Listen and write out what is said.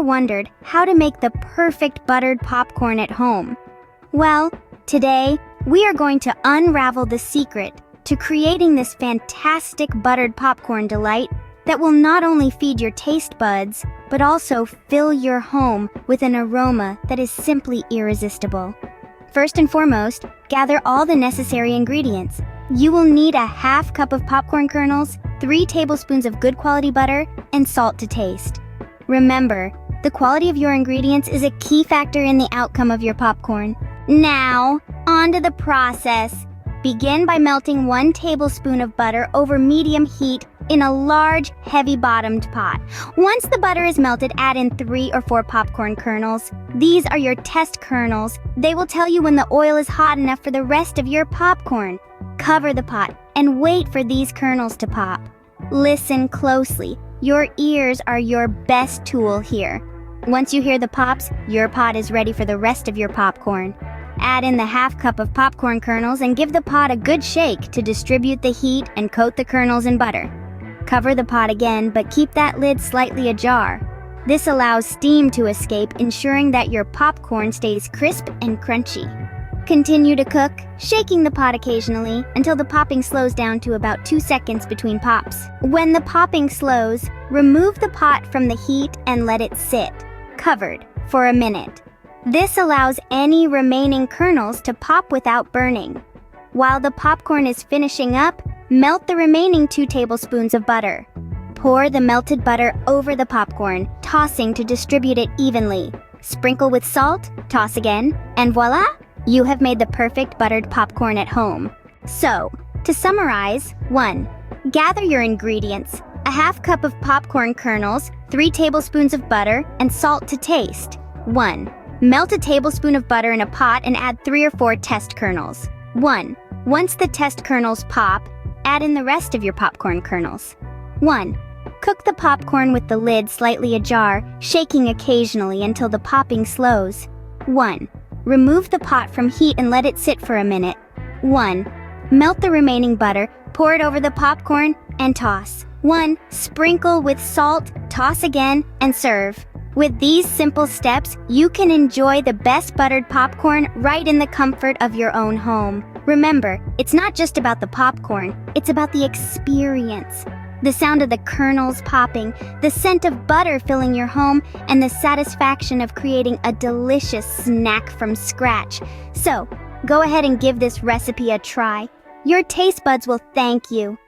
wondered how to make the perfect buttered popcorn at home? Well, today we are going to unravel the secret to creating this fantastic buttered popcorn delight that will not only feed your taste buds, but also fill your home with an aroma that is simply irresistible. First and foremost, gather all the necessary ingredients. You will need a half cup of popcorn kernels, 3 tablespoons of good quality butter, and salt to taste. Remember, the quality of your ingredients is a key factor in the outcome of your popcorn. Now, on to the process. Begin by melting 1 tablespoon of butter over medium heat in a large, heavy-bottomed pot. Once the butter is melted, add in 3 or 4 popcorn kernels. These are your test kernels. They will tell you when the oil is hot enough for the rest of your popcorn. Cover the pot and wait for these kernels to pop. Listen closely. Your ears are your best tool here. Once you hear the pops, your pot is ready for the rest of your popcorn. Add in the half cup of popcorn kernels and give the pot a good shake to distribute the heat and coat the kernels in butter. Cover the pot again, but keep that lid slightly ajar. This allows steam to escape, ensuring that your popcorn stays crisp and crunchy. Continue to cook, shaking the pot occasionally until the popping slows down to about 2 seconds between pops. When the popping slows, remove the pot from the heat and let it sit, covered, for a minute. This allows any remaining kernels to pop without burning. While the popcorn is finishing up, melt the remaining 2 tablespoons of butter. Pour the melted butter over the popcorn, tossing to distribute it evenly. Sprinkle with salt, toss again, and voila! You have made the perfect buttered popcorn at home. So, to summarize, 1. Gather your ingredients. A half cup of popcorn kernels, 3 tablespoons of butter, and salt to taste. 1. Melt a tablespoon of butter in a pot and add 3 or 4 test kernels. 1. Once the test kernels pop, add in the rest of your popcorn kernels. 1. Cook the popcorn with the lid slightly ajar, shaking occasionally until the popping slows. 1. Remove the pot from heat and let it sit for a minute. 1. Melt the remaining butter, pour it over the popcorn, and toss. 1. Sprinkle with salt, toss again, and serve. With these simple steps, you can enjoy the best buttered popcorn right in the comfort of your own home. Remember, it's not just about the popcorn, it's about the experience. The sound of the kernels popping, the scent of butter filling your home, and the satisfaction of creating a delicious snack from scratch. So, go ahead and give this recipe a try. Your taste buds will thank you.